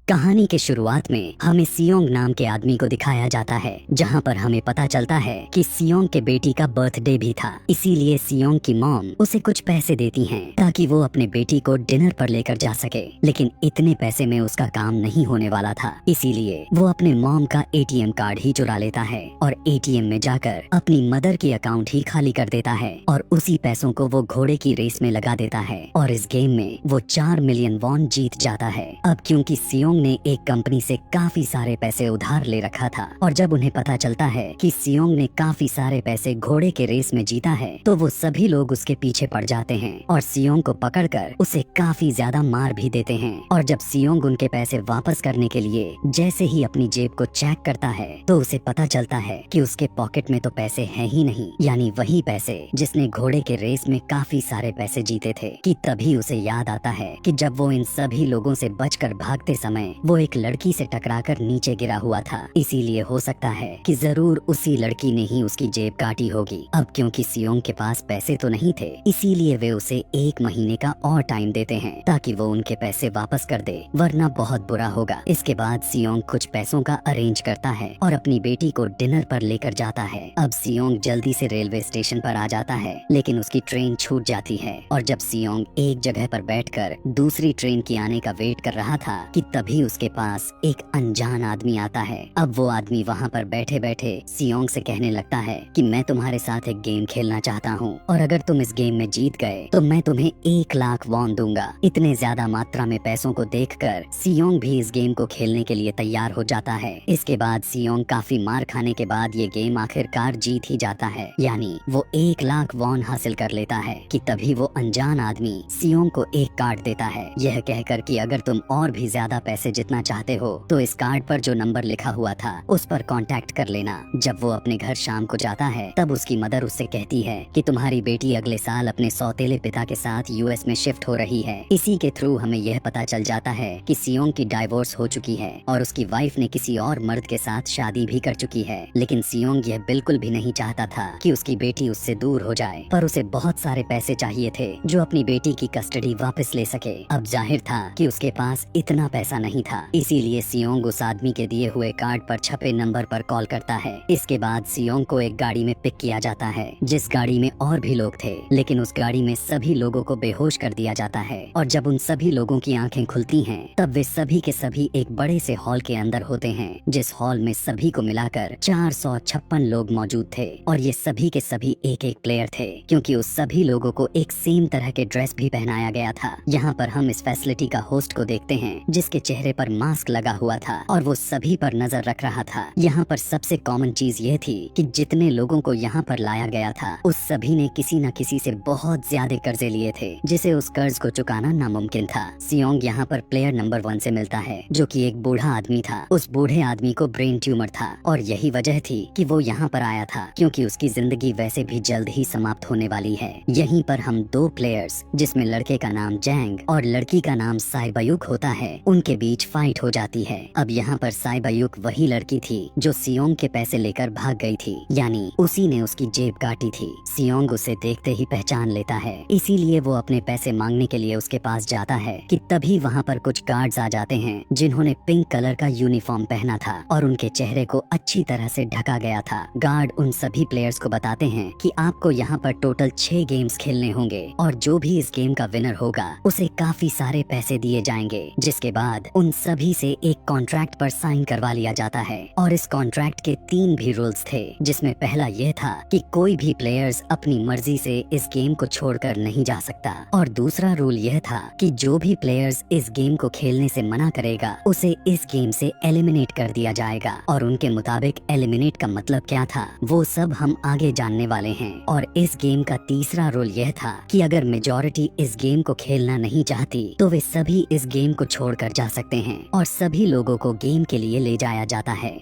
कहानी के शुरुआत में हमें सियोंग नाम के आदमी को दिखाया जाता है, जहां पर हमें पता चलता है कि सियोंग के बेटी का बर्थडे भी था। इसीलिए सियोंग की मॉम उसे कुछ पैसे देती हैं ताकि वो अपने बेटी को डिनर पर लेकर जा सके। लेकिन इतने पैसे में उसका काम नहीं होने वाला था, इसीलिए वो अपने मॉम का एटीएम कार्ड ही चुरा लेता है और एटीएम में जाकर अपनी मदर की अकाउंट ही खाली कर देता है और उसी पैसों को वो घोड़े की रेस में लगा देता है और इस गेम में वो 4 मिलियन वॉन जीत जाता है। अब क्योंकि सियोंग ने एक कंपनी से काफी सारे पैसे उधार ले रखा था और जब उन्हें पता चलता है कि सियोंग ने काफी सारे पैसे घोड़े के रेस में जीता है तो वो सभी लोग उसके पीछे पड़ जाते हैं और सियोंग को पकड़कर उसे काफी ज्यादा मार भी देते हैं। और जब सियोंग उनके पैसे वापस करने के लिए जैसे ही अपनी जेब को चेक करता है तो उसे पता चलता है कि उसके पॉकेट में तो पैसे हैं ही नहीं, यानी वही पैसे जिसने घोड़े के रेस में काफी सारे पैसे जीते थे। कि तभी उसे याद आता है कि जब वो इन सभी लोगों से बचकर भागते समय वो एक लड़की से टकराकर नीचे गिरा हुआ था, इसीलिए हो सकता है कि जरूर उसी लड़की ने ही उसकी जेब काटी होगी। अब क्योंकि सियोंग के पास पैसे तो नहीं थे, इसीलिए वे उसे 1 महीने का और टाइम देते हैं ताकि वो उनके पैसे वापस कर दे, वरना बहुत बुरा होगा। इसके बाद सियोंग कुछ पैसों का अरेंज करता है और अपनी बेटी को डिनर पर लेकर जाता है। अब सियोंग जल्दी से रेलवे स्टेशन पर आ जाता है, लेकिन उसकी ट्रेन छूट जाती है और जब सियोंग एक जगह पर बैठकर दूसरी ट्रेन की आने का वेट कर रहा था कि तभी उसके पास एक अनजान आदमी आता है। अब वो आदमी वहाँ पर बैठे बैठे सियोंग से कहने लगता है कि मैं तुम्हारे साथ एक गेम खेलना चाहता हूँ और अगर तुम इस गेम में जीत गए तो मैं तुम्हें 1 लाख वॉन दूंगा। इतने ज्यादा मात्रा में पैसों को देखकर सियोंग भी इस गेम को खेलने के लिए तैयार हो जाता है। इसके बाद सियोंग काफी मार खाने के बाद ये गेम आखिरकार जीत ही जाता है, यानी वो 1 लाख वॉन हासिल कर लेता है। कि तभी वो अनजान आदमी सियोंग को एक कार्ड देता है, यह कहकर कि अगर तुम और भी ज्यादा पैसे जितना चाहते हो तो इस कार्ड पर जो नंबर लिखा हुआ था उस पर कांटेक्ट कर लेना। जब वो अपने घर शाम को जाता है तब उसकी मदर उससे कहती है कि तुम्हारी बेटी अगले साल अपने सौतेले पिता के साथ यूएस में शिफ्ट हो रही है। इसी के थ्रू हमें यह पता चल जाता है कि सियोंग की डाइवोर्स हो चुकी है और उसकी वाइफ ने किसी और मर्द के साथ शादी भी कर चुकी है। लेकिन सियोंग यह बिल्कुल भी नहीं चाहता था कि उसकी बेटी उससे दूर हो जाए, पर उसे बहुत सारे पैसे चाहिए थे जो अपनी बेटी की कस्टडी वापस ले सके। अब जाहिर था कि उसके पास इतना पैसा नहीं था, इसीलिए सियोंग उस आदमी के दिए हुए कार्ड पर छपे नंबर पर कॉल करता है। इसके बाद सियोंग को एक गाड़ी में पिक किया जाता है जिस गाड़ी में और भी लोग थे, लेकिन उस गाड़ी में सभी लोगों को बेहोश कर दिया जाता है और जब उन सभी लोगों की आंखें खुलती हैं तब वे सभी के सभी एक बड़े से हॉल के अंदर होते हैं, जिस हॉल में सभी को मिलाकर 456 लोग मौजूद थे और ये सभी के सभी एक एक प्लेयर थे, क्योंकि उस सभी लोगों को एक सेम तरह के ड्रेस भी पहनाया गया था। यहाँ पर हम इस फैसिलिटी का होस्ट को देखते हैं जिसके चेहरे पर मास्क लगा हुआ था और वो सभी पर नजर रख रहा था। यहाँ पर सबसे कॉमन चीज ये थी कि जितने लोगों को यहाँ पर लाया गया था उस सभी ने किसी न किसी से बहुत ज्यादा कर्जे लिए थे, जिसे उस कर्ज को चुकाना नामुमकिन था। सियोंग यहाँ पर प्लेयर नंबर 1 से मिलता है जो कि एक बूढ़ा आदमी था। उस बूढ़े आदमी को ब्रेन ट्यूमर था और यही वजह थी कि वो यहाँ पर आया था, क्योंकि उसकी जिंदगी वैसे भी जल्द ही समाप्त होने वाली है। यहीं पर हम 2 प्लेयर्स, जिसमें लड़के का नाम जैंग और लड़की का नाम साइबयुक होता है, उनके बीच फाइट हो जाती है। अब यहाँ पर साइबयुक वही लड़की थी जो सियोंग के पैसे लेकर भाग गई थी, यानी उसी ने उसकी जेब काटी थी। सियोंग उसे देखते ही पहचान लेता है, इसीलिए वो अपने पैसे मांगने के लिए उसके पास जाता है कि तभी वहाँ पर कुछ गार्ड्स आ जाते हैं जिन्होंने पिंक कलर का यूनिफॉर्म पहना था और उनके चेहरे को अच्छी तरह से ढका गया था। गार्ड उन सभी प्लेयर्स को बताते हैं कि आपको यहाँ पर टोटल 6 गेम्स खेलने होंगे और जो भी इस गेम का विनर होगा उसे काफी सारे पैसे दिए जाएंगे। जिसके बाद उन सभी से एक कॉन्ट्रैक्ट पर साइन करवा लिया जाता है और इस कॉन्ट्रैक्ट के 3 भी रूल्स थे, जिसमें पहला यह था कि कोई भी प्लेयर्स अपनी मर्जी से इस गेम को छोड़कर नहीं जा सकता और दूसरा रूल यह था कि जो भी प्लेयर्स इस गेम को खेलने से मना करेगा उसे इस गेम से एलिमिनेट कर दिया जाएगा। और उनके मुताबिक एलिमिनेट का मतलब क्या था वो सब हम आगे जानने वाले हैं। और इस गेम का तीसरा रूल यह था कि अगर मेजॉरिटी इस गेम को खेलना नहीं चाहती तो वे सभी इस गेम को छोड़कर जा सकते हैं और सभी लोगों को गेम के लिए ले जाया जाता है।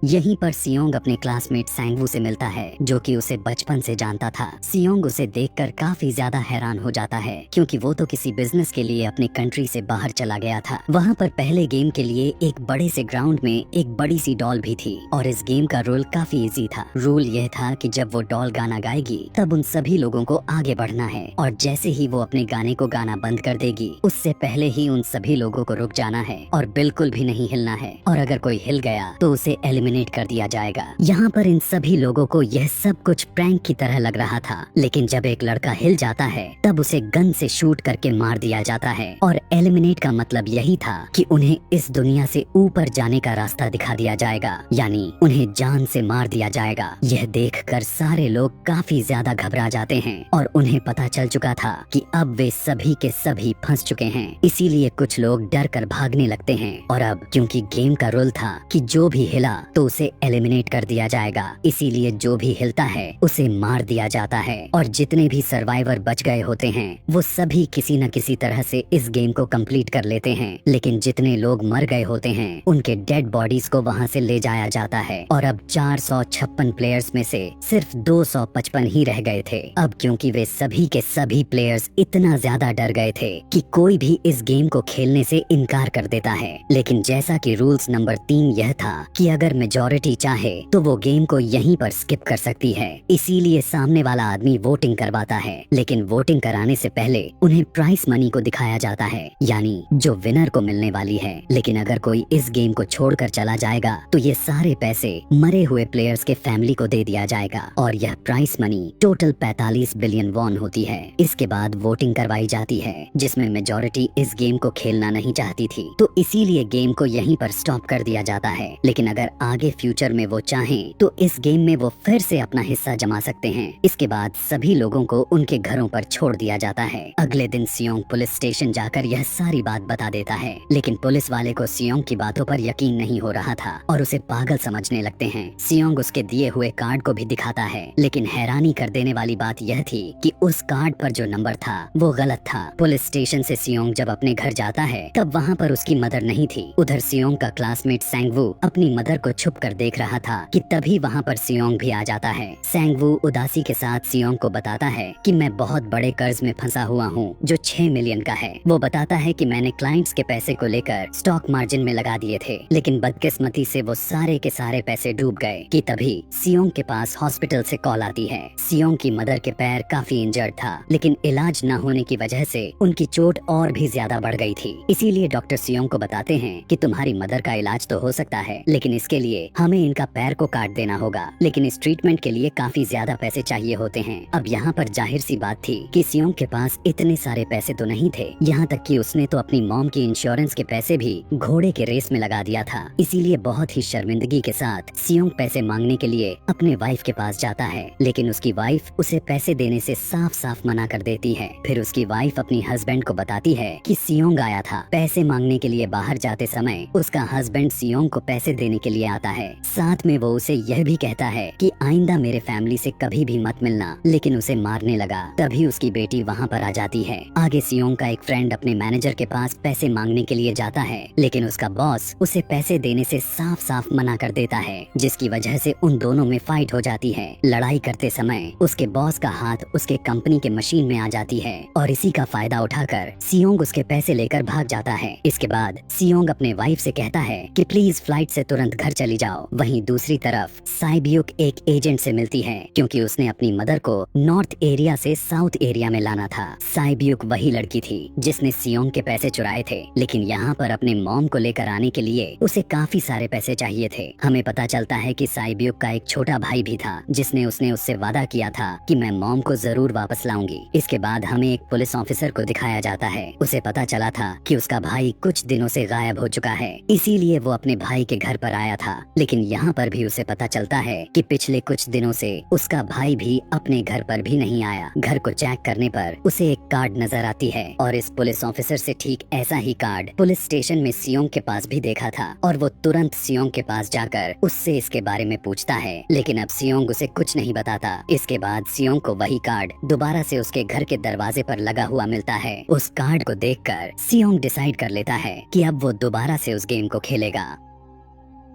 यहीं पर सियोंग अपने क्लासमेट सैंगवू से मिलता है, जो कि उसे बचपन से जानता था। सियोंग उसे देखकर काफी ज्यादा हैरान हो जाता है, क्योंकि वो तो किसी बिजनेस के लिए अपनी कंट्री से बाहर चला गया था। वहाँ पर पहले गेम के लिए एक बड़े से ग्राउंड में एक बड़ी सी डॉल भी थी, और इस गेम का रूल काफी इजी था। रूल यह था कि जब वो डॉल गाना गाएगी तब उन सभी लोगों को आगे बढ़ना है, और जैसे ही वो अपने गाने को गाना बंद कर देगी उससे पहले ही उन सभी लोगों को रुक जाना है और बिल्कुल भी नहीं हिलना है, और अगर कोई हिल गया तो उसे एलिमिनेट कर दिया जाएगा। यहाँ पर इन सभी लोगों को यह सब कुछ प्रैंक की तरह लग रहा था, लेकिन जब एक लड़का हिल जाता है तब उसे गन से शूट करके मार दिया जाता है, और एलिमिनेट का मतलब यही था कि उन्हें इस दुनिया से ऊपर जाने का रास्ता दिखा दिया जाएगा, यानी उन्हें जान से मार दिया जाएगा। यह देखकर सारे लोग काफी ज्यादा घबरा जाते हैं, और उन्हें पता चल चुका था कि अब वे सभी के सभी फंस चुके हैं। इसीलिए कुछ लोग डर कर भागने लगते हैं, और अब क्योंकि गेम का रूल था कि जो भी हिला तो उसे एलिमिनेट कर दिया जाएगा, इसीलिए जो भी हिलता है उसे मार दिया जाता है। और जितने भी सर्वाइवर बच गए होते हैं वो सभी किसी न किसी तरह से इस गेम को कंप्लीट कर लेते हैं, लेकिन जितने लोग मर गए होते हैं उनके डेड बॉडीज को वहाँ से ले जाया जाता है। और अब 456 प्लेयर्स में से सिर्फ 255 ही रह गए थे। अब क्योंकि वे सभी के सभी प्लेयर्स इतना ज्यादा डर गए थे कि कोई भी इस गेम को खेलने से इनकार कर देता है। लेकिन जैसा कि रूल्स नंबर 3 यह था कि अगर मेजॉरिटी चाहे तो वो गेम को यहीं पर स्किप कर सकती है, इसीलिए सामने वाला आदमी वोटिंग करवाता है। लेकिन वोटिंग कराने से पहले उन्हें प्राइस मनी को दिखाया जाता है, यानी जो विनर को मिलने वाली है। लेकिन अगर कोई इस गेम को छोड़कर चला जाएगा तो ये सारे पैसे मरे हुए प्लेयर्स के फैमिली को दे दिया जाएगा, और यह price money total 45 billion won होती है। इसके बाद वोटिंग करवाई जाती है, जिसमें मेजॉरिटी इस गेम को खेलना नहीं चाहती थी, तो इसीलिए गेम को यहीं पर स्टॉप कर दिया जाता है। लेकिन अगर आगे फ्यूचर में वो चाहें तो इस गेम में वो फिर से अपना हिस्सा जमा सकते हैं। इसके बाद सभी लोगों को उनके घरों पर छोड़ दिया जाता है। अगले दिन सियोंग पुलिस स्टेशन जाकर यह सारी बात बता देता है, लेकिन पुलिस वाले को सियोंग की बातों पर यकीन नहीं हो रहा था और उसे पागल समझने लगते हैं। सियोंग उसके दिए हुए कार्ड को भी दिखाता है, लेकिन हैरानी कर देने वाली बात यह थी कि उस कार्ड पर जो नंबर था वो गलत था। पुलिस स्टेशन से सियोंग जब अपने घर जाता है तब वहाँ पर उसकी मदर नहीं थी। उधर सियोंग का क्लासमेट सैंगवू अपनी मदर को छुप कर देख रहा था कि तभी वहाँ पर सियोंग भी आ जाता है। सैंगवू उदासी के साथ सियोंग को बताता है कि मैं बहुत बड़े कर्ज में फंसा हुआ हूँ जो 6 मिलियन का है। वो बताता है कि मैंने क्लाइंट्स के पैसे को लेकर स्टॉक मार्जिन में लगा दिए थे, लेकिन बदकिस्मती से वो सारे के सारे पैसे डूब गए कि तभी सियोंग के पास हॉस्पिटल से कॉल आती है। सियोंग की मदर के पैर काफी इंजर्ड था, लेकिन इलाज न होने की वजह से उनकी चोट और भी ज्यादा बढ़ गई थी। इसीलिए डॉक्टर सियोंग को बताते हैं कि तुम्हारी मदर का इलाज तो हो सकता है, लेकिन इसके लिए हमें इनका पैर को काट देना होगा, लेकिन इस ट्रीटमेंट के लिए काफी ज्यादा पैसे चाहिए होते हैं। अब यहाँ पर जाहिर सी बात थी कि सियोंग के पास इतने सारे पैसे तो नहीं थे, यहाँ तक कि उसने तो अपनी मॉम की इंश्योरेंस के पैसे भी घोड़े के रेस में लगा दिया था। इसीलिए बहुत ही शर्मिंदगी के साथ सियोंग पैसे मांगने के लिए अपने वाइफ के पास जाता है, लेकिन उसकी वाइफ उसे पैसे देने से साफ साफ मना कर देती है। फिर उसकी वाइफ अपनी हस्बैंड को बताती है कि सियोंग आया था पैसे मांगने के लिए। बाहर जाते समय उसका हस्बैंड सियोंग को पैसे देने के लिए आता है, साथ में वो उसे यह भी कहता है कि आइंदा मेरे फैमिली से कभी भी मत मिलना, लेकिन उसे मारने लगा। तभी उसकी बेटी वहाँ पर आ जाती है। आगे सियोंग का एक फ्रेंड अपने मैनेजर के पास पैसे मांगने के लिए जाता है, लेकिन उसका बॉस उसे पैसे देने से साफ साफ मना कर देता है, जिसकी वजह से उन दोनों में फाइट हो जाती है। लड़ाई करते समय उसके बॉस का हाथ उसके कंपनी के मशीन में आ जाती है, और इसी का फायदा उठाकर सियोंग उसके पैसे लेकर भाग जाता है। इसके बाद सियोंग अपने वाइफ से कहता है कि प्लीज फ्लाइट से तुरंत घर चली जाओ। वहीं दूसरी तरफ साइब्यूक एक एजेंट से मिलती है, क्योंकि उसने अपनी मदर को नॉर्थ एरिया से साउथ एरिया में लाना था। साइब्यूक वही लड़की थी जिसने सियोंग के पैसे चुराए थे, लेकिन यहाँ पर अपने मॉम को लेकर आने के लिए उसे काफी सारे पैसे चाहिए थे। हमें पता चलता है कि साइब्यूक का एक छोटा भाई भी था, जिसने उससे वादा किया था कि मैं मॉम को जरूर वापस लाऊंगी। इसके बाद हमें एक पुलिस ऑफिसर को दिखाया जाता है। उसे पता चला था कि उसका भाई कुछ दिनों से गायब हो चुका है, इसीलिए वो अपने भाई के घर पर आया था। लेकिन यहाँ पर भी उसे पता चलता है कि पिछले कुछ दिनों से उसका भाई भी अपने घर पर भी नहीं आया। घर को चेक करने पर उसे एक कार्ड नजर आती है, और इस पुलिस ऑफिसर से ठीक ऐसा ही कार्ड पुलिस स्टेशन में सियोंग के पास भी देखा था, और वो तुरंत सियोंग के पास जाकर उससे इसके बारे में पूछता है, लेकिन अब सियोंग उसे कुछ नहीं बताता। इसके बाद सियोंग को वही कार्ड दोबारा से उसके घर के दरवाजे पर लगा हुआ मिलता है। उस कार्ड को देखकर सियोंग डिसाइड कर लेता है कि अब वो दोबारा से उस गेम को खेलेगा।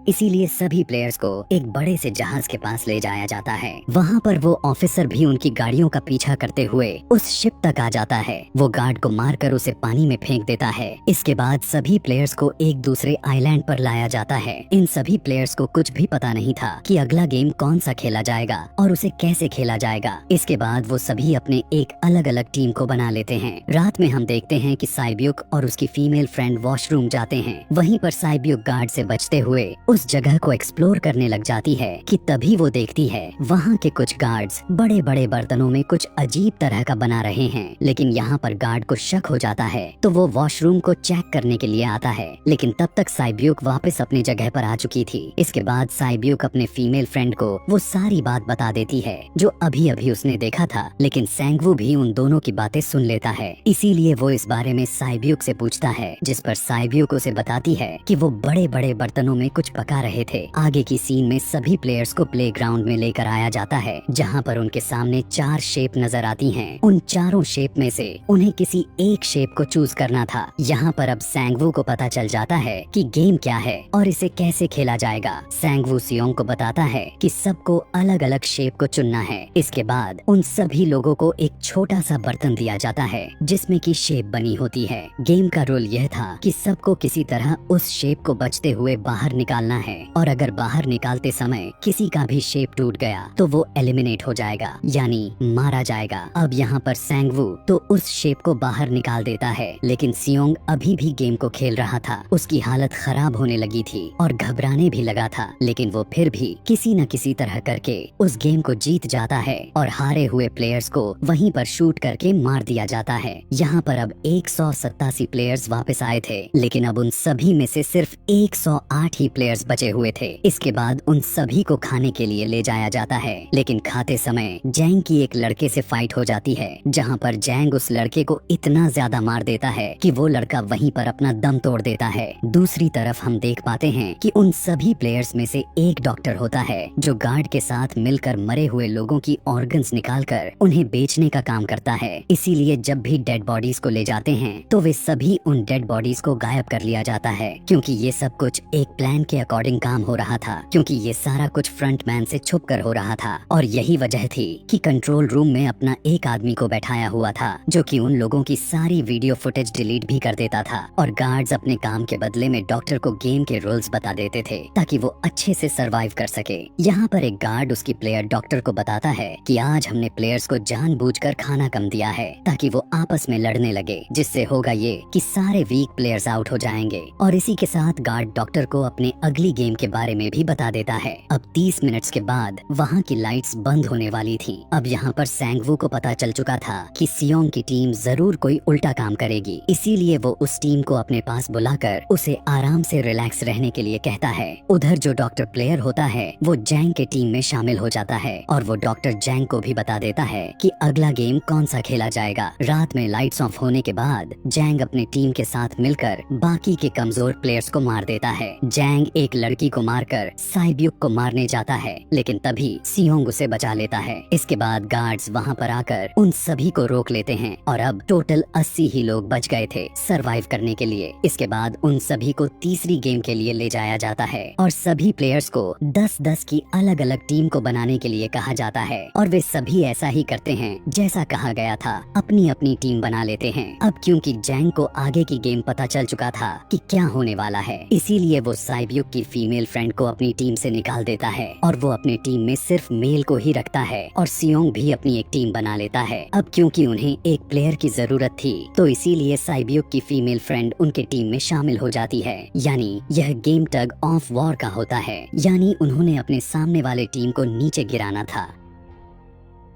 इसीलिए सभी प्लेयर्स को एक बड़े से जहाज के पास ले जाया जाता है। वहाँ पर वो ऑफिसर भी उनकी गाड़ियों का पीछा करते हुए उस शिप तक आ जाता है। वो गार्ड को मारकर उसे पानी में फेंक देता है। इसके बाद सभी प्लेयर्स को एक दूसरे आइलैंड पर लाया जाता है। इन सभी प्लेयर्स को कुछ भी पता नहीं था कि अगला गेम कौन सा खेला जाएगा और उसे कैसे खेला जाएगा। इसके बाद वो सभी अपने एक अलग अलग टीम को बना लेते हैं। रात में हम देखते हैं कि साइब्यूक और उसकी फीमेल फ्रेंड वॉशरूम जाते हैं। वहीं पर साइब्यूक गार्ड से बचते हुए उस जगह को एक्सप्लोर करने लग जाती है कि तभी वो देखती है वहाँ के कुछ गार्ड्स बड़े बड़े बर्तनों में कुछ अजीब तरह का बना रहे हैं। लेकिन यहाँ पर गार्ड को शक हो जाता है तो वो वॉशरूम को चेक करने के लिए आता है। लेकिन तब तक साइब्यूक वापस अपनी जगह पर आ चुकी थी। इसके बाद साइब्यूक अपने फीमेल फ्रेंड को वो सारी बात बता देती है जो अभी अभी उसने देखा था। लेकिन सैंगवू भी उन दोनों की बातें सुन लेता है। इसीलिए वो इस बारे में साइब्यूक से पूछता है, जिस पर साइब्यूक उसे बताती है कि वो बड़े बड़े बर्तनों में कुछ पका रहे थे। आगे की सीन में सभी प्लेयर्स को प्लेग्राउंड में लेकर आया जाता है जहाँ पर उनके सामने 4 शेप नजर आती हैं। उन चारों शेप में से उन्हें किसी एक शेप को चूज करना था। यहाँ पर अब सैंगवू को पता चल जाता है कि गेम क्या है और इसे कैसे खेला जाएगा। सैंगवू सियोंग को बताता है कि सबको अलग अलग शेप को चुनना है। इसके बाद उन सभी लोगों को एक छोटा सा बर्तन दिया जाता है जिसमें की शेप बनी होती है। गेम का रूल यह था कि सबको किसी तरह उस शेप को बचते हुए बाहर निकालना है और अगर बाहर निकालते समय किसी का भी शेप टूट गया तो वो एलिमिनेट हो जाएगा, यानी मारा जाएगा। अब यहाँ पर सैंगवू तो उस शेप को बाहर निकाल देता है, लेकिन सियोंग अभी भी गेम को खेल रहा था। उसकी हालत खराब होने लगी थी और घबराने भी लगा था, लेकिन वो फिर भी किसी न किसी तरह करके उस गेम को जीत जाता है और हारे हुए प्लेयर्स को वहीं पर शूट करके मार दिया जाता है। यहाँ पर अब 187 प्लेयर्स वापस आए थे, लेकिन अब उन सभी में से सिर्फ 108 ही प्लेयर्स बचे हुए थे। इसके बाद उन सभी को खाने के लिए ले जाया जाता है, लेकिन खाते समय जैंग की एक लड़के से फाइट हो जाती है, जहाँ पर जैंग उस लड़के को इतना ज्यादा मार देता है कि वो लड़का वहीं पर अपना दम तोड़ देता है। दूसरी तरफ हम देख पाते हैं कि उन सभी प्लेयर्स में से एक डॉक्टर होता है जो गार्ड के साथ मिलकर मरे हुए लोगों की ऑर्गन्स निकालकर उन्हें बेचने का काम करता है। इसीलिए जब भी डेड बॉडीज को ले जाते हैं तो वे सभी उन डेड बॉडीज को गायब कर लिया जाता है, क्योंकि ये सब कुछ एक प्लान के अकॉर्डिंग काम हो रहा था, क्योंकि ये सारा कुछ फ्रंटमैन से छुप कर हो रहा था। और यही वजह थी कि कंट्रोल रूम में अपना एक आदमी को बैठाया हुआ था जो कि उन लोगों की सारी वीडियो फुटेज डिलीट भी कर देता था। और गार्ड्स अपने काम के बदले में डॉक्टर को गेम के रूल्स बता देते थे ताकि वो अच्छे से सरवाइव कर सके। यहाँ पर एक गार्ड उसकी प्लेयर डॉक्टर को बताता है कि आज हमने प्लेयर्स को जानबूझकर खाना कम दिया है ताकि वो आपस में लड़ने लगे, जिससे होगा ये कि सारे वीक प्लेयर्स आउट हो जाएंगे। और इसी के साथ गार्ड डॉक्टर को अपने अगली गेम के बारे में भी बता देता है। अब 30 मिनट्स के बाद वहाँ की लाइट्स बंद होने वाली थी। अब यहाँ पर सैंगवू को पता चल चुका था कि सियोंग की टीम जरूर कोई उल्टा काम करेगी, इसीलिए वो उस टीम को अपने पास बुलाकर उसे आराम से रिलैक्स रहने के लिए कहता है। उधर जो डॉक्टर प्लेयर होता है वो जैंग के टीम में शामिल हो जाता है और वो डॉक्टर जैंग को भी बता देता है कि अगला गेम कौन सा खेला जाएगा। रात में लाइट्स ऑफ होने के बाद जैंग अपनी टीम के साथ मिलकर बाकी के कमजोर प्लेयर्स को मार देता है। जैंग एक लड़की को मारकर साइब्यूक को मारने जाता है, लेकिन तभी सियोंग उसे बचा लेता है। इसके बाद गार्ड्स वहाँ पर आकर उन सभी को रोक लेते हैं और अब टोटल 80 ही लोग बच गए थे सरवाइव करने के लिए। इसके बाद उन सभी को तीसरी गेम के लिए ले जाया जाता है और सभी प्लेयर्स को 10-10 की अलग अलग टीम को बनाने के लिए कहा जाता है और वे सभी ऐसा ही करते हैं जैसा कहा गया था, अपनी अपनी टीम बना लेते हैं। अब क्योंकि जैंग को आगे की गेम पता चल चुका था कि क्या होने वाला है, इसीलिए वो साइब्यूक की फीमेल फ्रेंड को अपनी टीम से निकाल देता है और वो अपनी टीम में सिर्फ मेल को ही रखता है और सियोंग भी अपनी एक टीम बना लेता है। अब क्योंकि उन्हें एक प्लेयर की जरूरत थी तो इसीलिए साइब्यूक की फीमेल फ्रेंड उनके टीम में शामिल हो जाती है, यानी यह गेम टग ऑफ वॉर का होता है, यानी उन्होंने अपने सामने वाले टीम को नीचे गिराना था।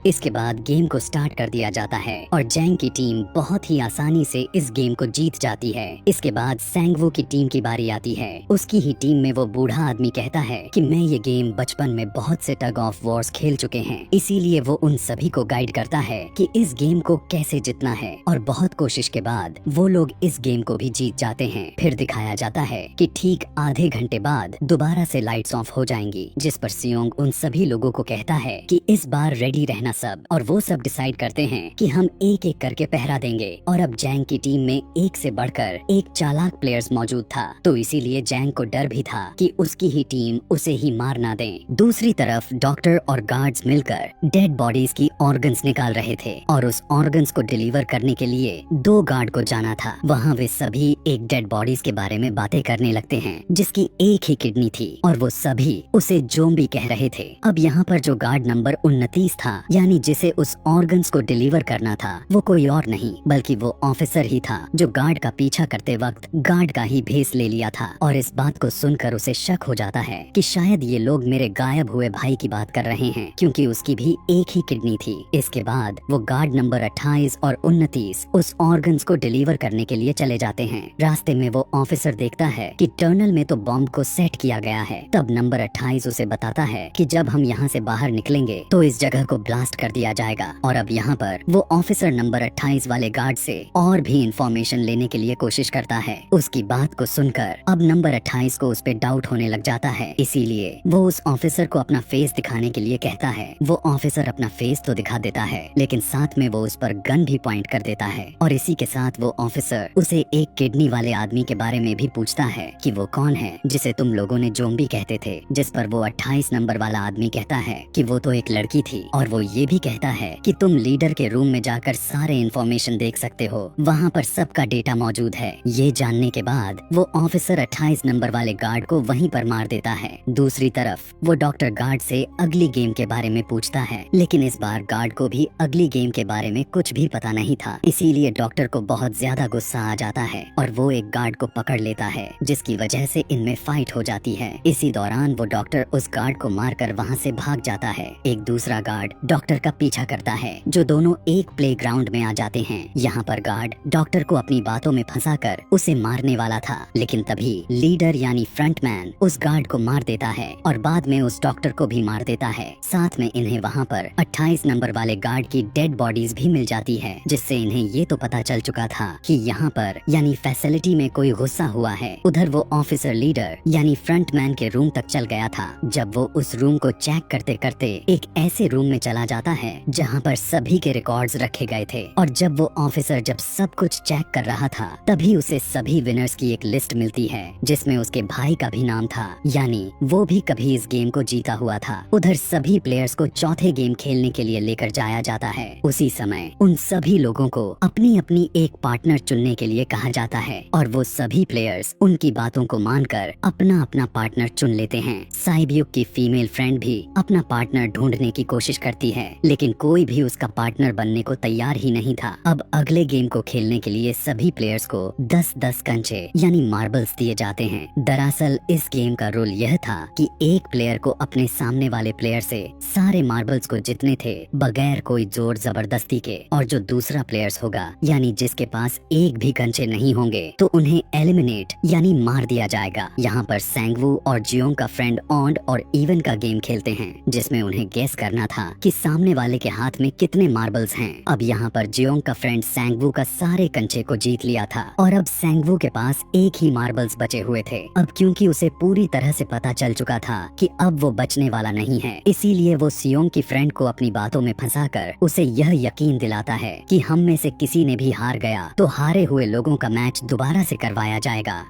इसके बाद गेम को स्टार्ट कर दिया जाता है और जैंग की टीम बहुत ही आसानी से इस गेम को जीत जाती है। इसके बाद सैंगवू की टीम की बारी आती है। उसकी ही टीम में वो बूढ़ा आदमी कहता है कि मैं ये गेम बचपन में बहुत से टग ऑफ वॉर्स खेल चुके हैं, इसीलिए वो उन सभी को गाइड करता है कि इस गेम को कैसे जीतना है और बहुत कोशिश के बाद वो लोग इस गेम को भी जीत जाते हैं। फिर दिखाया जाता है कि ठीक आधे घंटे बाद दोबारा से लाइट्स ऑफ हो जाएंगी, जिस पर सियोंग उन सभी लोगों को कहता है कि इस बार रेडी रहना देखना सब। और वो सब डिसाइड करते हैं कि हम एक एक करके पहरा देंगे। और अब जैंग की टीम में एक से बढ़कर एक चालाक प्लेयर्स मौजूद था, तो इसीलिए जैंग को डर भी था कि उसकी ही टीम उसे ही मार ना दे। दूसरी तरफ डॉक्टर और गार्ड्स मिलकर डेड बॉडीज की ऑर्गन्स निकाल रहे थे और उस ऑर्गन्स को डिलीवर करने के लिए 2 गार्ड को जाना था। वहाँ वे सभी एक डेड बॉडीज के बारे में बातें करने लगते हैं जिसकी एक ही किडनी थी और वो सभी उसे जोम्बी कह रहे थे। अब यहाँ पर जो गार्ड नंबर 29 था, यानी जिसे उस ऑर्गन्स को डिलीवर करना था, वो कोई और नहीं बल्कि वो ऑफिसर ही था जो गार्ड का पीछा करते वक्त गार्ड का ही भेस ले लिया था। और इस बात को सुनकर उसे शक हो जाता है कि शायद ये लोग मेरे गायब हुए भाई की बात कर रहे हैं, क्योंकि उसकी भी एक ही किडनी थी। इसके बाद वो गार्ड नंबर 28 और 29 उस ऑर्गन्स को डिलीवर करने के लिए चले जाते हैं। रास्ते में वो ऑफिसर देखता है कि टनल में तो बॉम्ब को सेट किया गया है। तब नंबर 28 उसे बताता है कि जब हम यहाँ से बाहर निकलेंगे तो इस जगह को ब्लास्ट कर दिया जाएगा। और अब यहाँ पर वो ऑफिसर नंबर 28 वाले गार्ड से और भी इंफॉर्मेशन लेने के लिए कोशिश करता है। उसकी बात को सुनकर अब नंबर 28 को उस पे डाउट होने लग जाता है, इसीलिए वो उस ऑफिसर को अपना फेस दिखाने के लिए कहता है। वो ऑफिसर अपना फेस तो दिखा देता है, लेकिन साथ में वो उस पर गन भी पॉइंट कर देता है। और इसी के साथ वो ऑफिसर उसे एक किडनी वाले आदमी के बारे में भी पूछता है कि वो कौन है जिसे तुम लोगों ने जोम्बी कहते थे, जिस पर वो 28 नंबर वाला आदमी कहता है कि वो तो एक लड़की थी। और वो ये भी कहता है कि तुम लीडर के रूम में जाकर सारे इंफॉर्मेशन देख सकते हो, वहाँ पर सबका डेटा मौजूद है। ये जानने के बाद वो ऑफिसर 28 नंबर वाले गार्ड को वहीं पर मार देता है। दूसरी तरफ वो डॉक्टर गार्ड से अगली गेम के बारे में पूछता है, लेकिन इस बार गार्ड को भी अगली गेम के बारे में कुछ भी पता नहीं था। इसीलिए डॉक्टर को बहुत ज्यादा गुस्सा आ जाता है और वो एक गार्ड को पकड़ लेता है, जिसकी वजह से इनमें फाइट हो जाती है। इसी दौरान वो डॉक्टर उस गार्ड को मारकर वहाँ से भाग जाता है। एक दूसरा गार्ड डॉक्टर का पीछा करता है, जो दोनों एक प्लेग्राउंड में आ जाते हैं। यहाँ पर गार्ड डॉक्टर को अपनी बातों में फंसाकर उसे मारने वाला था, लेकिन तभी लीडर यानी फ्रंटमैन उस गार्ड को मार देता है और बाद में उस डॉक्टर को भी मार देता है। साथ में इन्हें वहाँ पर 28 नंबर वाले गार्ड की डेड बॉडीज भी मिल जाती है, जिससे इन्हें ये तो पता चल चुका था कि यहाँ पर यानी फैसिलिटी में कोई गुस्सा हुआ है। उधर वो ऑफिसर लीडर यानी फ्रंटमैन के रूम तक चल गया था। जब वो उस रूम को चेक करते करते एक ऐसे रूम में चला जाता है जहाँ पर सभी के रिकॉर्ड्स रखे गए थे। और जब वो ऑफिसर जब सब कुछ चेक कर रहा था, तभी उसे सभी विनर्स की एक लिस्ट मिलती है, जिसमें उसके भाई का भी नाम था, यानी वो भी कभी इस गेम को जीता हुआ था। उधर सभी प्लेयर्स को चौथे गेम खेलने के लिए लेकर जाया जाता है। उसी समय उन सभी लोगों को अपनी अपनी एक पार्टनर चुनने के लिए कहा जाता है और वो सभी प्लेयर्स उनकी बातों को मानकर अपना अपना पार्टनर चुन लेते हैं। साइबियुक की फीमेल फ्रेंड भी अपना पार्टनर ढूंढने की कोशिश करती है, लेकिन कोई भी उसका पार्टनर बनने को तैयार ही नहीं था। अब अगले गेम को खेलने के लिए सभी प्लेयर्स को 10-10 कंचे यानी मार्बल्स दिए जाते हैं। दरअसल इस गेम का रूल यह था कि एक प्लेयर को अपने सामने वाले प्लेयर से सारे मार्बल्स को जीतने थे बगैर कोई जोर जबरदस्ती के, और जो दूसरा प्लेयर्स होगा यानी जिसके पास एक भी कंचे नहीं होंगे तो उन्हें एलिमिनेट यानी मार दिया जाएगा। यहाँ पर सैंगवू और जियोंग का फ्रेंड ऑन्ड और इवन का गेम खेलते हैं, जिसमें उन्हें गेस करना था कि सामने वाले के हाथ में कितने मार्बल्स हैं। अब यहाँ पर जियोंग का फ्रेंड सैंगवू का सारे कंचे को जीत लिया था और अब सैंगवू के पास एक ही मार्बल्स बचे हुए थे। अब क्योंकि उसे पूरी तरह से पता चल चुका था कि अब वो बचने वाला नहीं है, इसीलिए वो सियोंग की फ्रेंड को अपनी बातों में फंसाकर उसे यह यकीन दिलाता है कि हम में से किसी ने भी हार गया तो हारे हुए लोगों का मैच दोबारा से करवाया जाएगा।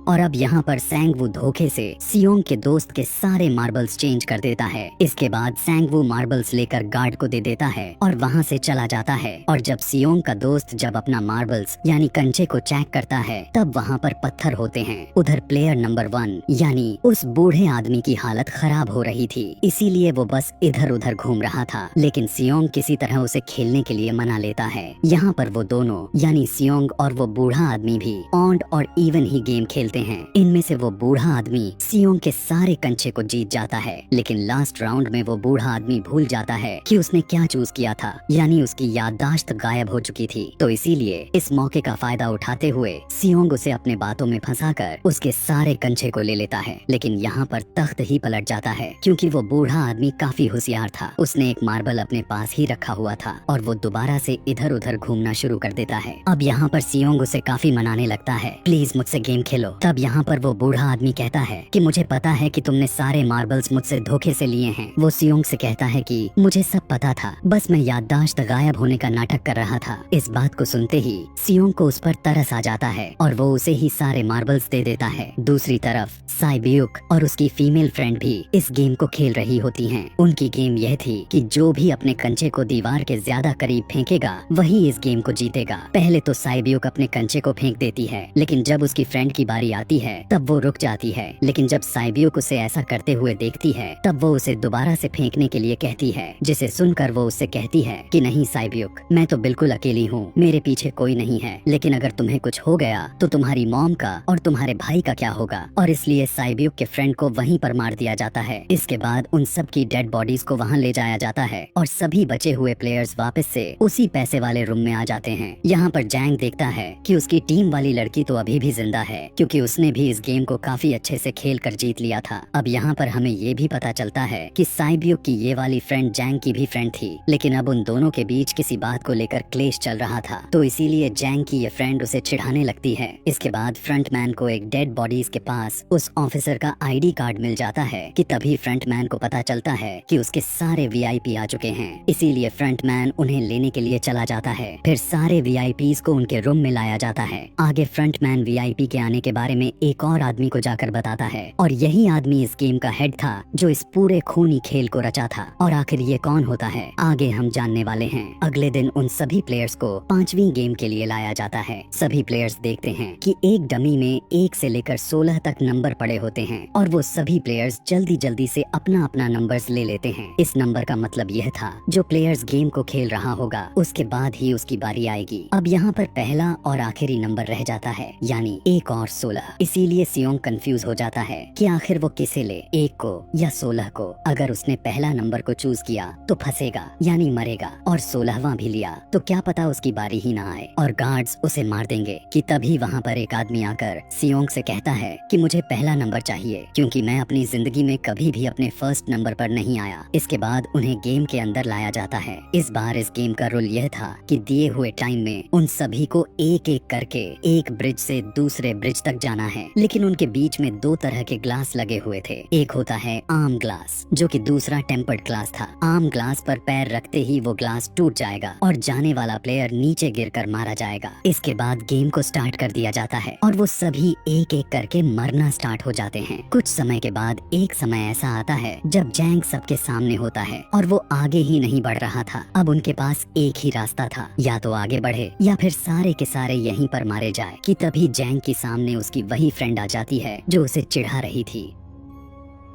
और अब यहाँ पर सैंगवू धोखे से सियोंग के दोस्त के सारे मार्बल्स चेंज कर देता है। इसके बाद सैंगवू मार्बल्स लेकर गार्ड को दे देता है और वहाँ से चला जाता है। और जब सियोंग का दोस्त जब अपना मार्बल्स यानी कंचे को चेक करता है, तब वहाँ पर पत्थर होते हैं। उधर प्लेयर नंबर 1 यानी उस बूढ़े आदमी की हालत खराब हो रही थी, इसीलिए वो बस इधर उधर घूम रहा था, लेकिन सियोंग किसी तरह उसे खेलने के लिए मना लेता है। यहाँ पर वो दोनों यानी सियोंग और वो बूढ़ा आदमी भी ऑन्ड और इवन ही गेम खेलते हैं। इनमें से वो बूढ़ा आदमी सियोंग के सारे कंचे को जीत जाता है, लेकिन लास्ट राउंड में वो बूढ़ा आदमी भूल जाता है कि उसने क्या चूज किया था, यानी उसकी याददाश्त गायब हो चुकी थी। तो इसीलिए इस मौके का फायदा उठाते हुए सियोंग उसे अपने बातों में फंसाकर उसके सारे कंचे को ले लेता है। लेकिन यहाँ पर तख्त ही पलट जाता है, क्योंकि वो बूढ़ा आदमी काफी होशियार था। उसने एक मार्बल अपने पास ही रखा हुआ था और वो दोबारा से इधर उधर घूमना शुरू कर देता है। अब यहाँ पर सियोंग उसे काफी मनाने लगता है, प्लीज मुझसे गेम खेलो, तब यहाँ पर वो बूढ़ा आदमी कहता है कि मुझे पता है कि तुमने सारे मार्बल्स मुझसे धोखे से लिए हैं। वो सियोंग से कहता है कि मुझे सब पता था, बस मैं याददाश्त गायब होने का नाटक कर रहा था। इस बात को सुनते ही सियोंग को उस पर तरस आ जाता है और वो उसे ही सारे मार्बल्स दे देता है। दूसरी तरफ साइब्यूक और उसकी फीमेल फ्रेंड भी इस गेम को खेल रही होती हैं। उनकी गेम यह थी कि जो भी अपने कंचे को दीवार के ज्यादा करीब फेंकेगा वही इस गेम को जीतेगा। पहले तो साइब्यूक अपने कंचे को फेंक देती है, लेकिन जब उसकी फ्रेंड की बारी आती है तब वो रुक जाती है। लेकिन जब साइब्यूक उसे ऐसा करते हुए देखती है तब वो उसे दोबारा से फेंकने के लिए कहती है, जिसे सुनकर वो उससे कहती है कि नहीं साइब्यूक, मैं तो बिल्कुल अकेली हूँ, मेरे पीछे कोई नहीं है, लेकिन अगर तुम्हें कुछ हो गया तो तुम्हारी मॉम का और तुम्हारे भाई का क्या होगा। और इसलिए साइब्यूक के फ्रेंड को वहीं पर मार दिया जाता है। इसके बाद उन सब की डेड बॉडीज को वहाँ ले जाया जाता है और सभी बचे हुए प्लेयर्स वापस से उसी पैसे वाले रूम में आ जाते हैं। यहाँ पर जैंग देखता है कि उसकी टीम वाली लड़की तो अभी भी जिंदा है, क्योंकि उसने भी इस गेम को काफी अच्छे से खेल कर जीत लिया था। अब यहाँ पर हमें ये भी पता चलता है कि साइब्यूक की ये वाली फ्रेंड जैंग की भी फ्रेंड थी, लेकिन अब उन दोनों के बीच किसी बात को लेकर क्लेश चल रहा था, तो इसीलिए जैंग की ये फ्रेंड उसे चिढ़ाने लगती है। इसके बाद फ्रंटमैन को एक डेड बॉडीज के पास उस ऑफिसर का आईडी कार्ड मिल जाता है कि तभी फ्रंटमैन को पता चलता है कि उसके सारे वीआईपी आ चुके हैं। इसीलिए फ्रंटमैन उन्हें लेने के लिए चला जाता है। फिर सारे वीआईपीज को उनके रूम में लाया जाता है। आगे फ्रंटमैन वीआईपी के आने के बारे में एक और आदमी को जाकर बताता है, और यही आदमी इस गेम का हेड था जो इस पूरे खूनी खेल को रचा था। और आखिर ये कौन होता है आगे हम जानने वाले हैं। अगले दिन उन सभी प्लेयर्स को 5वीं गेम के लिए लाया जाता है। सभी प्लेयर्स देखते हैं कि एक डमी में 1 से लेकर 16 तक नंबर पड़े होते हैं और वो सभी प्लेयर्स जल्दी जल्दी से अपना अपना नंबर्स ले लेते हैं। इस नंबर का मतलब यह था जो प्लेयर्स गेम को खेल रहा होगा उसके बाद ही उसकी बारी आएगी। अब यहाँ पर पहला और आखिरी नंबर रह जाता है, यानी 1 और 16। इसीलिए सियोंग कंफ्यूज हो जाता है कि आखिर वो किसे ले, 1 को या 16 को। अगर उसने पहला नंबर को चूज किया तो फंसेगा यानी मरेगा, और 16वां भी लिया तो क्या पता उसकी बारी ही ना आए और गार्ड्स उसे मार देंगे। कि तभी वहाँ पर एक आदमी आकर सियोंग से कहता है कि मुझे पहला नंबर चाहिए, क्योंकि मैं अपनी जिंदगी में कभी भी अपने फर्स्ट नंबर पर नहीं आया। इसके बाद उन्हें गेम के अंदर लाया जाता है। इस बार इस गेम का रूल यह था कि दिए हुए टाइम में उन सभी को एक एक करके एक ब्रिज से दूसरे ब्रिज तक जाना है, लेकिन उनके बीच में 2 तरह के ग्लास लगे हुए थे। एक होता है आर्म ग्लास, जो कि दूसरा टेम्पर्ड ग्लास था। आर्म ग्लास पर पैर रखते ही वो ग्लास टूट जाएगा और जाने वाला प्लेयर नीचे गिरकर मारा जाएगा। इसके बाद गेम को स्टार्ट कर दिया जाता है और वो सभी एक एक करके मरना स्टार्ट हो जाते हैं। कुछ समय के बाद एक समय ऐसा आता है जब जैंग सबके सामने होता है और वो आगे ही नहीं बढ़ रहा था। अब उनके पास एक ही रास्ता था, या तो आगे बढ़े या फिर सारे के सारे यहीं पर मारे जाए। कि तभी जैंग के सामने उसकी वही फ्रेंड आ जाती है जो उसे चिढ़ा रही थी,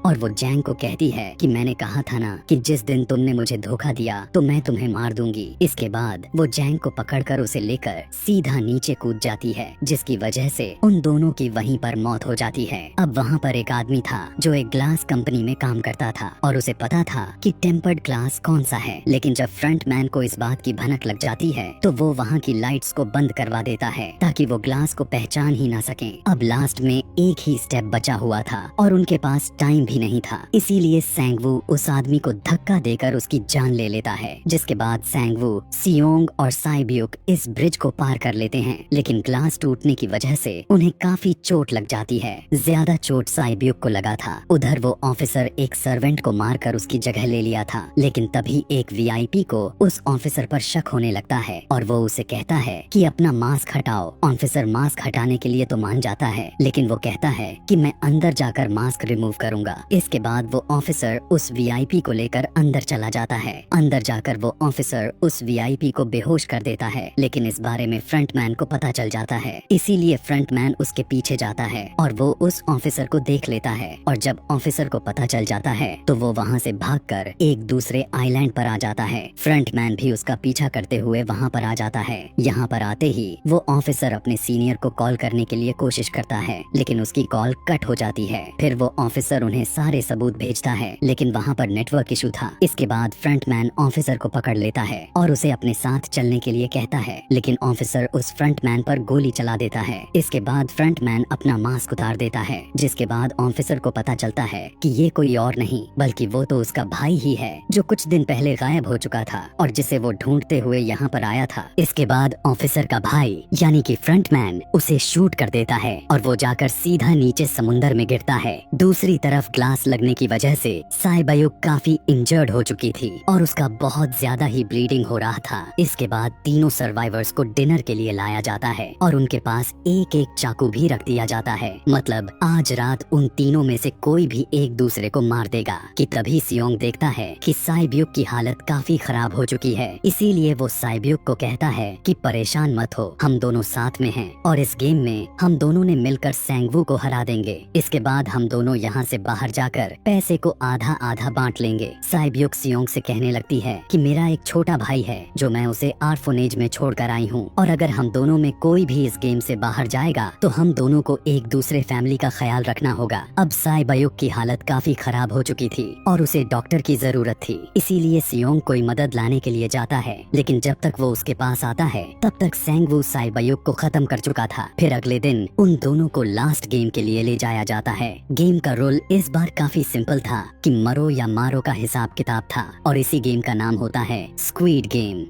और वो जैंग को कहती है कि मैंने कहा था ना कि जिस दिन तुमने मुझे धोखा दिया तो मैं तुम्हें मार दूंगी। इसके बाद वो जैंग को पकड़कर उसे लेकर सीधा नीचे कूद जाती है, जिसकी वजह से उन दोनों की वहीं पर मौत हो जाती है। अब वहाँ पर एक आदमी था जो एक ग्लास कंपनी में काम करता था और उसे पता था कि टेम्पर्ड ग्लास कौन सा है, लेकिन जब फ्रंटमैन को इस बात की भनक लग जाती है तो वो वहाँ की लाइट्स को बंद करवा देता है ताकि वो ग्लास को पहचान ही ना सके। अब लास्ट में एक ही स्टेप बचा हुआ था और उनके पास टाइम भी नहीं था, इसीलिए सैंगवू उस आदमी को धक्का देकर उसकी जान ले लेता है। जिसके बाद सैंगवू, सियोंग और साइब्यूक इस ब्रिज को पार कर लेते हैं, लेकिन ग्लास टूटने की वजह से उन्हें काफी चोट लग जाती है। ज्यादा चोट साइब्यूक को लगा था। उधर वो ऑफिसर एक सर्वेंट को मारकर उसकी जगह ले लिया था, लेकिन तभी एक वीआईपी को उस ऑफिसर पर शक होने लगता है और वो उसे कहता है कि अपना मास्क हटाओ। ऑफिसर मास्क हटाने के लिए तो मान जाता है, लेकिन वो कहता है कि मैं अंदर जाकर मास्क रिमूव करूंगा। इसके बाद वो ऑफिसर उस वीआईपी को लेकर अंदर चला जाता है। अंदर जाकर वो ऑफिसर उस वीआईपी को बेहोश कर देता है, लेकिन इस बारे में फ्रंटमैन को पता चल जाता है। इसीलिए फ्रंटमैन उसके पीछे जाता है और वो उस ऑफिसर को देख लेता है, और जब ऑफिसर को पता चल जाता है तो वो वहाँ से भागकर एक दूसरे आइलैंड पर आ जाता है। फ्रंटमैन भी उसका पीछा करते हुए वहाँ पर आ जाता है। यहाँ पर आते ही वो ऑफिसर अपने सीनियर को कॉल करने के लिए कोशिश करता है, लेकिन उसकी कॉल कट हो जाती है। फिर वो ऑफिसर उन्हें सारे सबूत भेजता है, लेकिन वहाँ पर नेटवर्क इशू था। इसके बाद फ्रंटमैन ऑफिसर को पकड़ लेता है और उसे अपने साथ चलने के लिए कहता है, लेकिन ऑफिसर उस फ्रंटमैन पर गोली चला देता है। इसके बाद फ्रंटमैन अपना मास्क उतार देता है, जिसके बाद ऑफिसर को पता चलता है कि ये कोई और नहीं बल्कि वो तो उसका भाई ही है, जो कुछ दिन पहले गायब हो चुका था और जिसे वो ढूंढते हुए यहाँ पर आया था। इसके बाद ऑफिसर का भाई यानी कि फ्रंटमैन उसे शूट कर देता है और वो जाकर सीधा नीचे समुंदर में गिरता है। दूसरी तरफ ग्लास लगने की वजह से साइबयुक काफी इंजर्ड हो चुकी थी और उसका बहुत ज्यादा ही ब्लीडिंग हो रहा था। इसके बाद तीनों सर्वाइवर्स को डिनर के लिए लाया जाता है और उनके पास एक एक चाकू भी रख दिया जाता है, मतलब आज रात उन तीनों में से कोई भी एक दूसरे को मार देगा। कि तभी सियोंग देखता है कि साइबयुक की हालत काफी खराब हो चुकी है, इसीलिए वो साइबयुक को कहता है कि परेशान मत हो, हम दोनों साथ में हैं और इस गेम में हम दोनों ने मिलकर सैंगवू को हरा देंगे। इसके बाद हम दोनों यहाँ से बाहर जाकर पैसे को आधा आधा बांट लेंगे। साइबयुक सियोंग से कहने लगती है कि मेरा एक छोटा भाई है जो मैं उसे ऑर्फनेज में छोड़कर आई हूँ, और अगर हम दोनों में कोई भी इस गेम से बाहर जाएगा तो हम दोनों को एक दूसरे फैमिली का ख्याल रखना होगा। अब साइबयुक की हालत काफी खराब हो चुकी थी और उसे डॉक्टर की जरूरत थी, इसीलिए सियोंग कोई मदद लाने के लिए जाता है, लेकिन जब तक वो उसके पास आता है तब तक सैंगवू साइबयुक को खत्म कर चुका था। फिर अगले दिन उन दोनों को लास्ट गेम के लिए ले जाया जाता है। गेम का रूल इस बार काफी सिंपल था कि मरो या मारो का हिसाब किताब था और इसी गेम का नाम होता है स्क्विड गेम।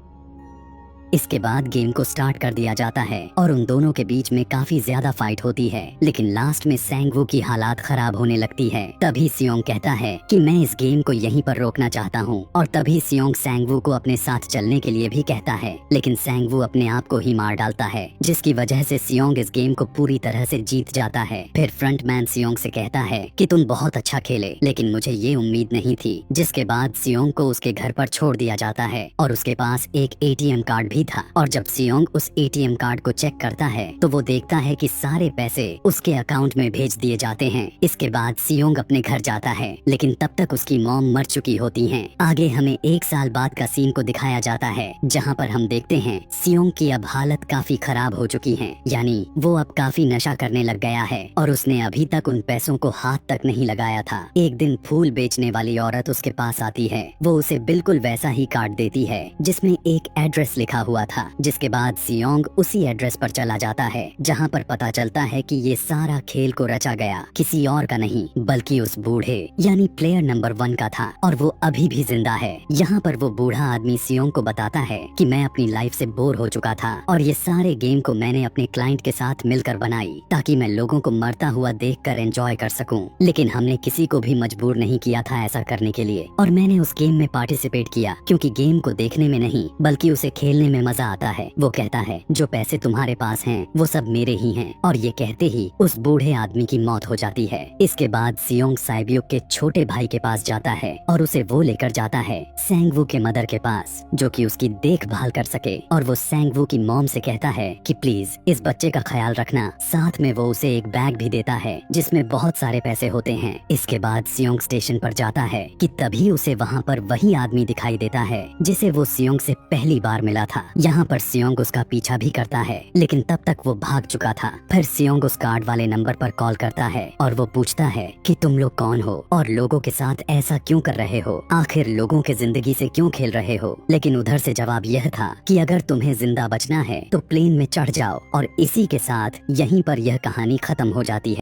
इसके बाद गेम को स्टार्ट कर दिया जाता है और उन दोनों के बीच में काफी ज्यादा फाइट होती है, लेकिन लास्ट में सैंगवू की हालात खराब होने लगती है। तभी सियोंग कहता है कि मैं इस गेम को यहीं पर रोकना चाहता हूँ, और तभी सियोंग सैंगवू को अपने साथ चलने के लिए भी कहता है, लेकिन सैंगवू अपने आप को ही मार डालता है, जिसकी वजह से सियोंग इस गेम को पूरी तरह से जीत जाता है। फिर फ्रंटमैन सियोंग से कहता है कि तुम बहुत अच्छा खेले, लेकिन मुझे ये उम्मीद नहीं थी। जिसके बाद सियोंग को उसके घर पर छोड़ दिया जाता है और उसके पास एक एटीएम कार्ड था, और जब सियोंग उस एटीएम कार्ड को चेक करता है तो वो देखता है कि सारे पैसे उसके अकाउंट में भेज दिए जाते हैं। इसके बाद सियोंग अपने घर जाता है, लेकिन तब तक उसकी मॉम मर चुकी होती हैं। आगे हमें 1 साल बाद का सीन को दिखाया जाता है, जहां पर हम देखते हैं सियोंग की अब हालत काफी खराब हो चुकी है, यानी वो अब काफी नशा करने लग गया है और उसने अभी तक उन पैसों को हाथ तक नहीं लगाया था। एक दिन फूल बेचने वाली औरत उसके पास आती है, वो उसे बिल्कुल वैसा ही कार्ड देती है जिसमें एक एड्रेस लिखा हुआ था। जिसके बाद सियोंग उसी एड्रेस पर चला जाता है, जहां पर पता चलता है कि ये सारा खेल को रचा गया किसी और का नहीं बल्कि उस बूढ़े यानी प्लेयर नंबर 1 का था, और वो अभी भी जिंदा है। यहाँ पर वो बूढ़ा आदमी सियोंग को बताता है कि मैं अपनी लाइफ से बोर हो चुका था और ये सारे गेम को मैंने अपने क्लाइंट के साथ मिलकर बनाई ताकि मैं लोगों को मरता हुआ देखकर एंजॉय कर सकूं, लेकिन हमने किसी को भी मजबूर नहीं किया था ऐसा करने के लिए, और मैंने उस गेम में पार्टिसिपेट किया क्योंकि गेम को देखने में नहीं बल्कि उसे खेलने में मजा आता है। वो कहता है जो पैसे तुम्हारे पास हैं वो सब मेरे ही हैं, और ये कहते ही उस बूढ़े आदमी की मौत हो जाती है। इसके बाद सियोंग साइबयुक के छोटे भाई के पास जाता है और उसे वो लेकर जाता है सैंगवू के मदर के पास, जो कि उसकी देखभाल कर सके, और वो सैंगवू की मॉम से कहता है कि प्लीज इस बच्चे का ख्याल रखना। साथ में वो उसे एक बैग भी देता है जिसमें बहुत सारे पैसे होते हैं। इसके बाद सियोंग स्टेशन पर जाता है कि तभी उसे वहाँ पर वही आदमी दिखाई देता है जिसे वो सियोंग से पहली बार मिला था। यहाँ पर सियोंग उसका पीछा भी करता है, लेकिन तब तक वो भाग चुका था। फिर सियोंग उस कार्ड वाले नंबर पर कॉल करता है और वो पूछता है कि तुम लोग कौन हो और लोगों के साथ ऐसा क्यों कर रहे हो, आखिर लोगों के जिंदगी से क्यों खेल रहे हो। लेकिन उधर से जवाब यह था कि अगर तुम्हें जिंदा बचना है तो प्लेन में चढ़ जाओ, और इसी के साथ यहीं पर यह कहानी खत्म हो जाती है।